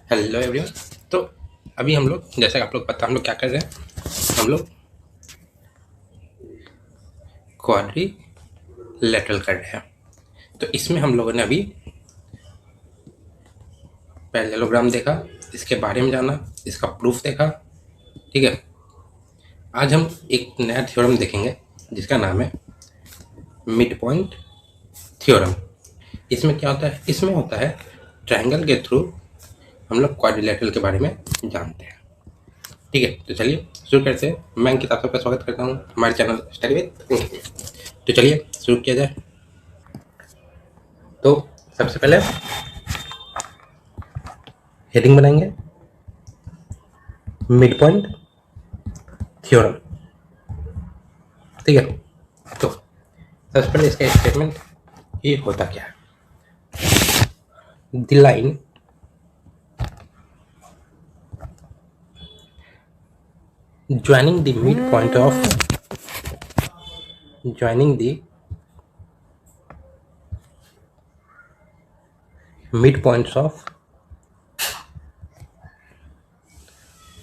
Hello everyone. तो अभी हम लोग, जैसे आप लोग पता, हम लोग क्या कर रहे हैं, हम लोग क्वाड्रिलेटरल कर रहे हैं। तो इसमें हम लोगों ने अभी पैरेललोग्राम देखा, इसके बारे में जाना, इसका प्रूफ देखा। ठीक है, आज हम एक नया थ्योरम देखेंगे जिसका नाम है मिड पॉइंट थ्योरम। इसमें क्या होता है? इसमें होता है ट्रायंगल के थ्रू हम लोग क्वाड्रिलेटरल के बारे में जानते हैं। ठीक है, तो चलिए शुरू करते हैं। मैं अंकित, आप सबका स्वागत करता हूँ हमारे चैनल स्टडी विद अंकित। तो चलिए शुरू किया जाए। तो सबसे पहले हेडिंग बनाएंगे मिड पॉइंट थ्योरम। ठीक है, तो सबसे पहले इसका स्टेटमेंट ये होता क्या है। The line joining the midpoint of joining the midpoints of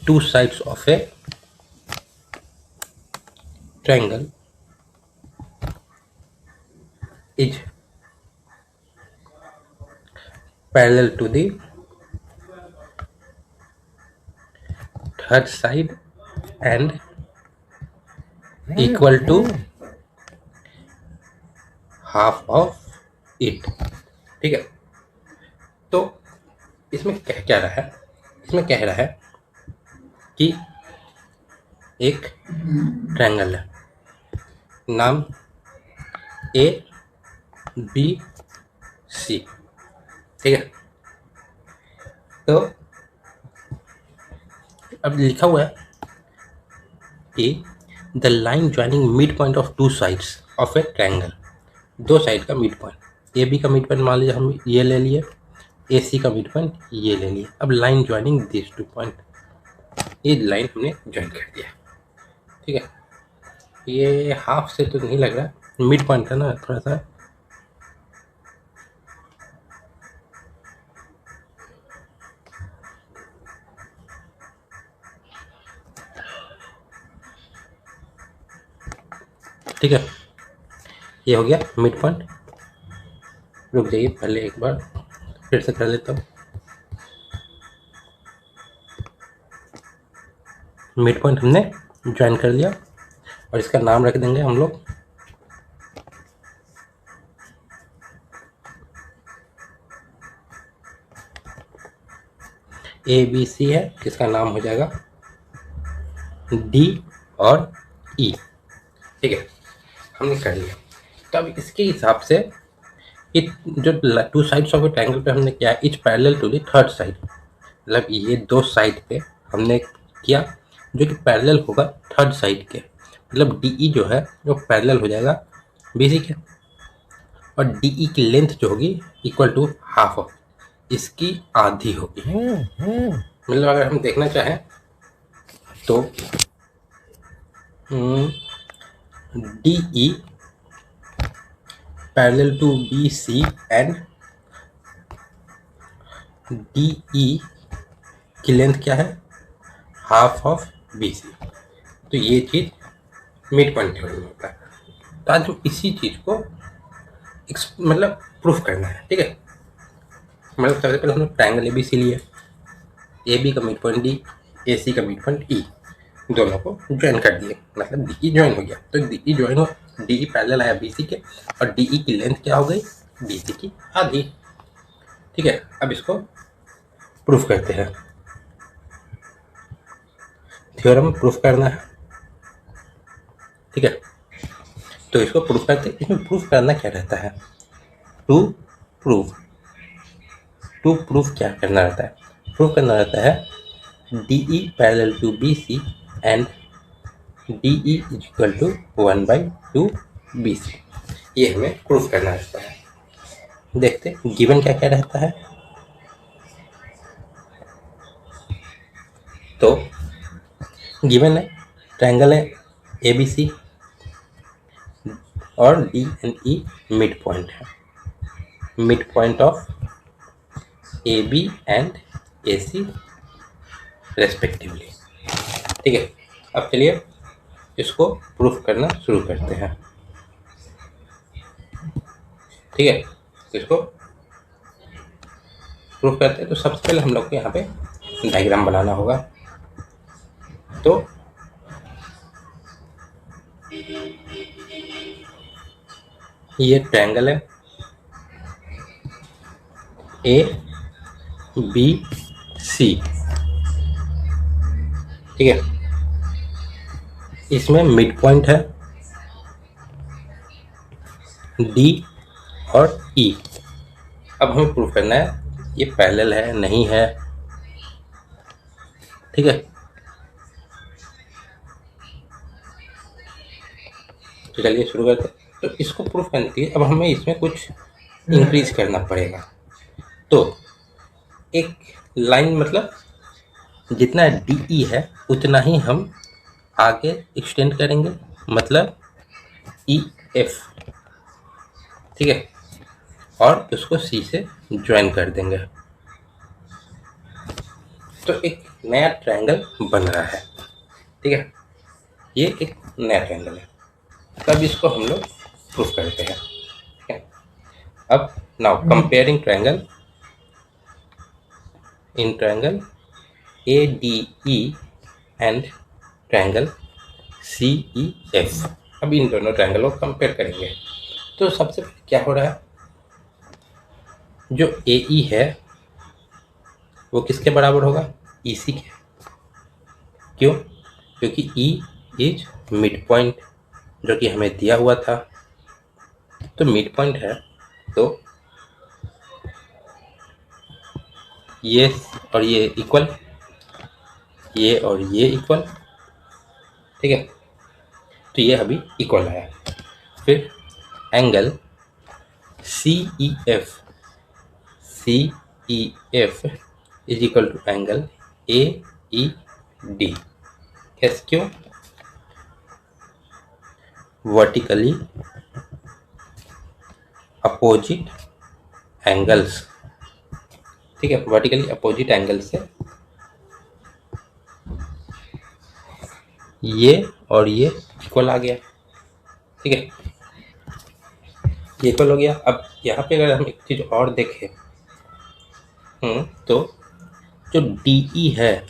two sides of a triangle is parallel to the third side and equal to half of it। ठीक है, तो इसमें कह क्या रहा है? इसमें कह रहा है कि एक ट्रायंगल है, नाम ए बी सी। ठीक है, तो अब लिखा हुआ है कि the line joining mid point of to sides of a triangle, दो साइड का मिड पॉइंट, ए बी का मिड पॉइंट मान लीजिए हम ये ले लिए, ए सी का मिड पॉइंट ये ले लिए। अब line joining this two point, ये लाइन हमने ज्वाइन कर दिया। ठीक है, ये हाफ से तो नहीं लग रहा, मिड पॉइंट है ना, थोड़ा सा ठीक है, ये हो गया मिड पॉइंट। रुक जाइए, पहले एक बार फिर से कर लेता हूँ। मिड पॉइंट हमने ज्वाइन कर लिया और इसका नाम रख देंगे हम लोग ए बी सी है, इसका नाम हो जाएगा डी और ई। ठीक है, हमने कर लिया। तो अब इसके हिसाब से जो two sides of a triangle पे हमने किया, each parallel to the third side, मतलब ये दो साइड पे हमने किया जो कि पैरेलल होगा थर्ड साइड के, मतलब डी जो है वो पैरेलल हो जाएगा बी सी के, और डी की लेंथ जो होगी इक्वल टू हाफ ऑफ, इसकी आधी होगी। मतलब अगर हम देखना चाहें तो D E parallel to B C and D E की लेंथ क्या है? Half of B C. तो ये चीज़ मिड पॉइंट थ्योरम में होता है। तो आज हम इसी चीज़ को मतलब प्रूफ करना है। ठीक है, मतलब सबसे पहले हमने ट्रायंगल ए बी सी लिया, ए बी का मिड पॉइंट डी, ए सी का मिड पॉइंट ई, दोनों को ज्वाइन कर दिए, मतलब डी ई ज्वाइन हो गया। तो डी ई ज्वाइन हो, डी ई पैरेलल आया बी सी के, और डी ई की लेंथ क्या हो गई? बी सी की आधी। ठीक है, अब इसको प्रूफ करते हैं। थ्योरम प्रूफ करना है। ठीक है, तो इसको प्रूफ करते हैं। इसमें प्रूफ करना क्या रहता है? टू प्रूफ क्या करना रहता है? प्रूफ करना रहता है D E parallel to B C and D E is equal to 1/2 B C. ये हमें प्रूफ करना रहता है। देखते गिवन क्या क्या रहता है। तो गिवन है ट्रायंगल है ए बी सी और D and E midpoint है, midpoint of A B and AC respectively. ठीक है, अब चलिए इसको प्रूफ करना शुरू करते हैं। ठीक है, इसको प्रूफ करते हैं। तो सबसे पहले हम लोग को यहाँ पे डायग्राम बनाना होगा। तो ये ट्रायंगल है ABC। ठीक है, इसमें मिड पॉइंट है D और E। अब हमें प्रूफ करना है ये पैरेलल है नहीं है। ठीक है, तो चलिए शुरू करते हैं। तो इसको प्रूफ करने के लिए अब हमें इसमें कुछ इंक्रीज करना पड़ेगा। तो एक लाइन मतलब जितना DE है उतना ही हम आगे एक्सटेंड करेंगे, मतलब EF। ठीक है, और उसको C से ज्वाइन कर देंगे। तो एक नया ट्रायंगल बन रहा है। ठीक है, ये एक नया ट्रायंगल है। तब इसको हम लोग प्रूफ करते हैं। ठीक है, अब now comparing triangle in triangle ADE and triangle CEF। अब इन दोनों ट्रायंगलों को कंपेयर करेंगे। तो सबसे पहले क्या हो रहा है, जो AE है वो किसके बराबर होगा, EC के। क्यों, क्योंकि E इज मिड पॉइंट जो कि हमें दिया हुआ था। तो मिड पॉइंट है तो ये और ये इक्वल, ये और ये इक्वल। ठीक है, तो ये अभी इक्वल आया। फिर angle CEF is equal to angle AED। कैसे, क्यों, वर्टिकली अपोजिट एंगल्स। ठीक है, वर्टिकली अपोजिट एंगल से ये और ये इक्वल आ गया। ठीक है, ये इक्वल हो गया। अब यहाँ पे अगर हम एक चीज़ और देखें, तो जो DE है,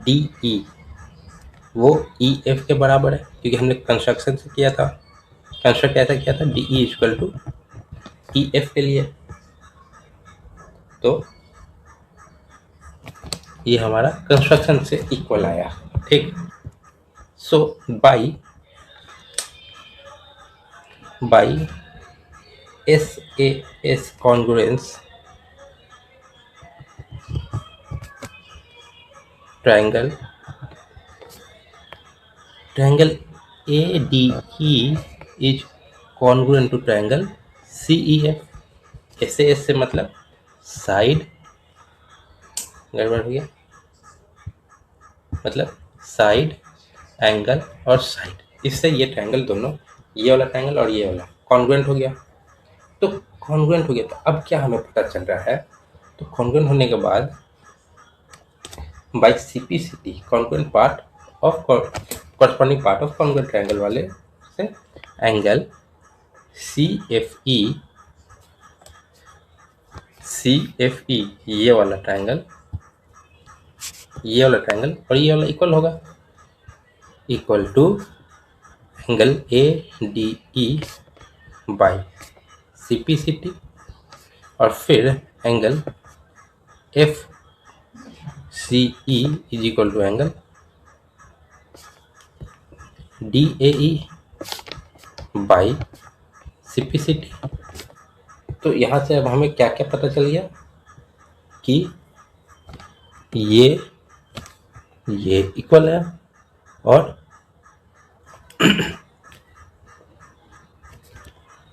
DE वो EF के बराबर है, क्योंकि हमने कंस्ट्रक्शन से किया था। कंस्ट्रक्ट कैसा किया था, DE इक्वल टू EF के लिए। तो ये हमारा कंस्ट्रक्शन से इक्वल आया। ठीक, so by SAS congruence triangle ADE is congruent to triangle CEF। SAS से मतलब साइड, गड़बड़ हो गया, मतलब साइड, एंगल और साइड। इससे ये ट्रायंगल दोनों, ये वाला ट्रायंगल और ये वाला कॉन्ग्रुएंट हो गया। तो कॉन्ग्रुएंट हो गया, तो अब क्या हमें पता चल रहा है, तो कॉन्ग्रुएंट होने के बाद by CPCT congruent part of corresponding part of congruent triangle वाले से एंगल CFE ये वाला ट्रायंगल और ये वाला इक्वल होगा, equal to angle ADE by CPCT, और फिर angle FCE is equal to angle DAE by CPCT। तो यहाँ से अब हमें क्या क्या पता चल गया कि ये इक्वल है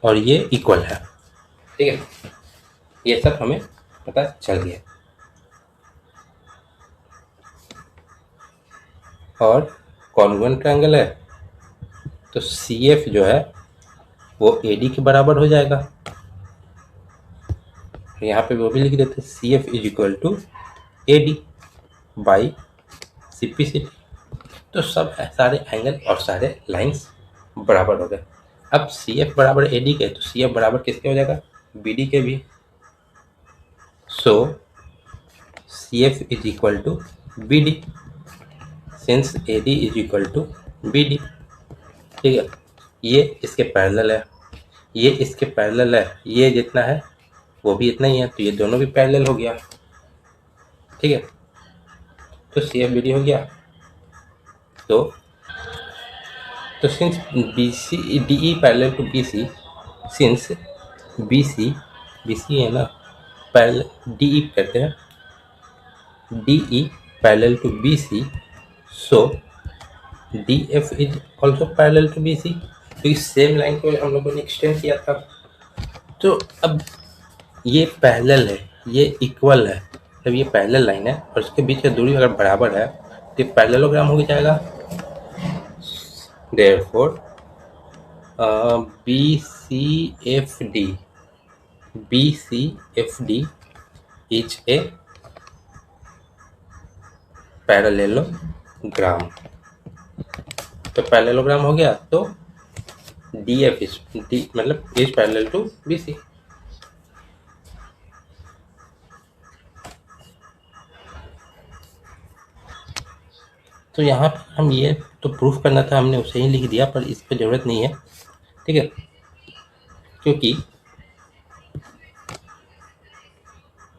और ये इक्वल है। ठीक है, ये सब हमें पता चल गया। और कॉन्ग्रुएंट ट्रायंगल है तो CF जो है वो AD के बराबर हो जाएगा। यहाँ पे वो भी लिख देते C F is equal to A D by C P C T. तो सब सारे एंगल और सारे लाइंस बराबर हो गए। अब सी एफ बराबर ए डी के, तो सी एफ बराबर किसके हो जाएगा, बी डी के भी। So C F is equal to B D since A D is equal to B D. ठीक है, ये इसके पैरेलल है, ये इसके पैरेलल है, ये जितना है वो भी इतना ही है, तो ये दोनों भी पैरेलल हो गया। ठीक है, तो सी एफ बी डी हो गया। तो since B C D E parallel to B C, since B C है ना, पैरेलल डी ई कहते हैं, D E parallel to B C, so D F is also parallel to B C. तो इस same line को हम लोगों ने एक्सटेंड किया था। तो अब ये पैरेलल है, ये इक्वल है, जब ये पैरेलल लाइन है और इसके बीच की दूरी अगर बराबर है तो ये पैरेललोग्राम हो जाएगा। Therefore, BCFD is a parallelogram. तो पैरेललोग्राम हो गया, तो DF इज मतलब इज पैरेलल टू BC। तो यहाँ पर हम ये तो प्रूफ करना था, हमने उसे ही लिख दिया, पर इस पर ज़रूरत नहीं है। ठीक है, क्योंकि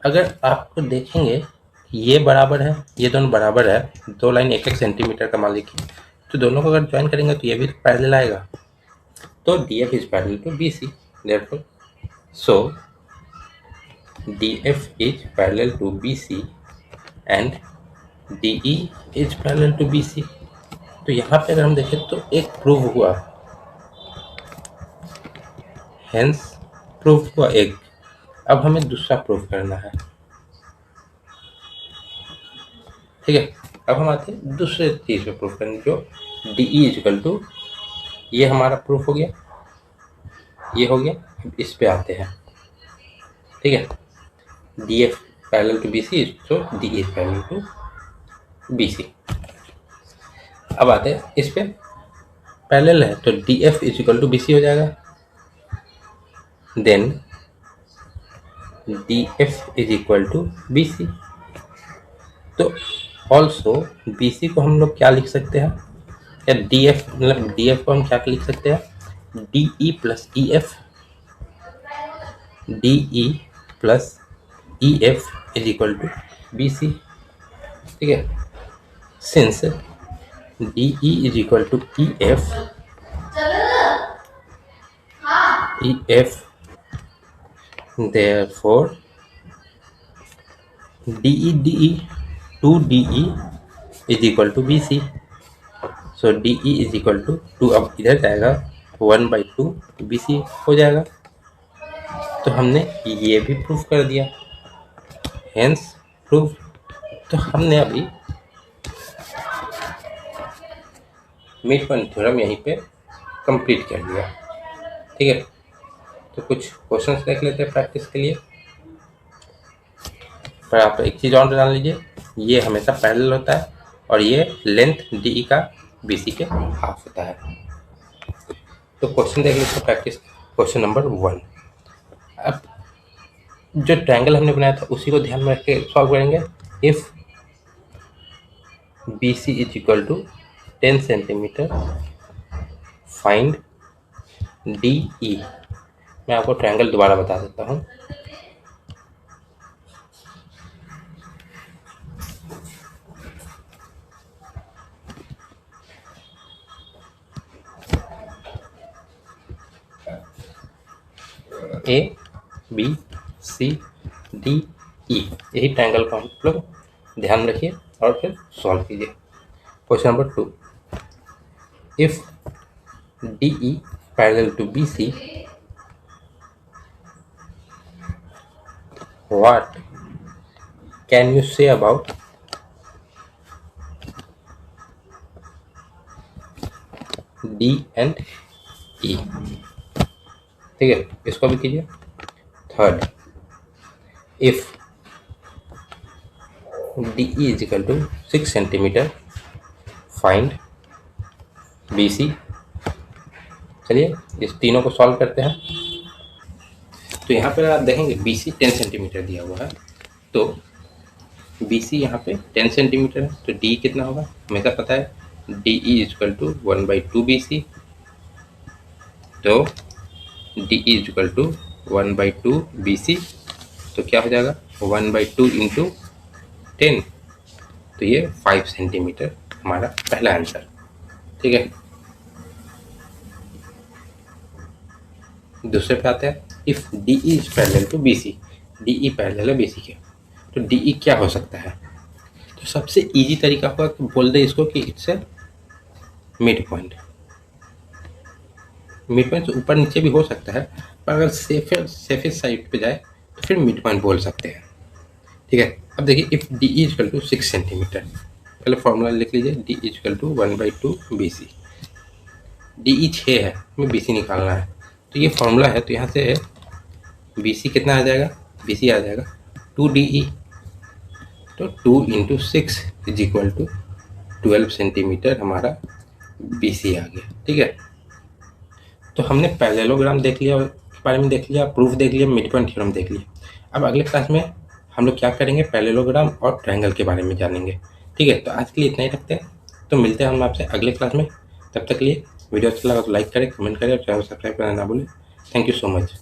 अगर आपको देखेंगे ये बराबर है, ये दोनों बराबर है, दो लाइन 1-1 सेंटीमीटर का मान लीजिए, तो दोनों को अगर ज्वाइन करेंगे तो ये भी पैरेलल आएगा। तो D F is parallel to B C, therefore so D F is parallel to B C and D E is parallel to B C. तो यहाँ पे अगर हम देखें तो एक प्रूव हुआ, हेंस प्रूव हुआ एक। अब हमें दूसरा प्रूव करना है। ठीक है, अब हम आते हैं दूसरे चीज पे प्रूफ करने, जो डी ई इजिकल टू, ये हमारा प्रूफ हो गया, ये हो गया। अब इस पे आते हैं। ठीक है, D F parallel to B C, so D E parallel to B C. अब आते हैं इस पे, पैरेलल है तो D F is equal to B C हो जाएगा। Then D F is equal to B C. तो ऑल्सो बी सी को हम लोग क्या लिख सकते हैं, या डी एफ मतलब डी एफ को हम क्या लिख सकते हैं, D E plus E F, D E plus E F is equal to B C. ठीक है, since D E is equal to E F, therefore DE 2DE is equal to BC। so DE is equal to 2, अब इधर जाएगा 1/2 BC हो जाएगा। तो हमने ये भी प्रूफ कर दिया, हेंस प्रूफ। तो हमने अभी मिड पॉइंट थ्योरम यहीं पे कंप्लीट कर लिया। ठीक है, तो कुछ क्वेश्चंस देख लेते हैं प्रैक्टिस के लिए। पर आप एक चीज़ और जान लीजिए, ये हमेशा पैरेलल होता है और ये लेंथ डी ई का बी सी के हाफ होता है। तो क्वेश्चन देख लेते हैं प्रैक्टिस। क्वेश्चन नंबर 1, अब जो ट्रायंगल हमने बनाया था उसी को ध्यान में रख के सॉल्व करेंगे। If B C is equal to 10 centimetre, find D E. मैं आपको ट्रायंगल दोबारा बता देता हूँ। ए बी सी डी ई, यही ट्रायंगल को हम लोग ध्यान में रखिए और फिर सॉल्व कीजिए। Question number 2, if D E parallel to B C, what can you say about D and E। ठीक है, इसको भी कीजिए। Third, if D E is equal to 6 centimetre find B C. चलिए इस तीनों को सॉल्व करते हैं। तो यहाँ पर आप देखेंगे बी सी 10 सेंटीमीटर दिया हुआ है, तो बी सी यहाँ पे 10 सेंटीमीटर है, तो डी कितना होगा हमें तो पता है, D E is equal to 1/2 B C. तो D E is equal to 1/2 B C, तो क्या हो जाएगा 1/2 इंटू 10, तो ये 5 सेंटीमीटर हमारा पहला आंसर। ठीक है, दूसरे पे आते हैं। If D E is parallel to B C, D E parallel है बी सी के, तो डी ई क्या हो सकता है? तो सबसे इजी तरीका होगा कि बोल दे इसको कि it's a mid point. Mid point ऊपर नीचे भी हो सकता है, पर अगर सेफेस्ट साइड पे जाए तो फिर मिड पॉइंट बोल सकते हैं। ठीक है, अब देखिए if D E is equal to 6 centimetre, पहले फॉर्मूला लिख लीजिए, D is equal to 1/2 B C. D E 6 है, हमें बी सी निकालना है, तो ये फॉर्मूला है, तो यहाँ से बी सी कितना आ जाएगा, बी सी आ जाएगा 2 डी ई, तो 2 into 6 is equal to 12 centimetre हमारा बी सी आ गया। ठीक है, तो हमने पैरेललोग्राम देख लिया, के बारे में देख लिया, प्रूफ देख लिया, मिड पॉइंट थ्योरम देख लिया। अब अगले क्लास में हम लोग क्या करेंगे, पैरेललोग्राम और ट्रायंगल के बारे में जानेंगे। ठीक है, तो आज के लिए इतना ही रखते हैं, तो मिलते हैं हम आपसे अगले क्लास में। तब तक के लिए वीडियो अच्छा लगा तो लाइक करें, कमेंट करें और चैनल सब्सक्राइब करना ना भूलें। Thank you so much.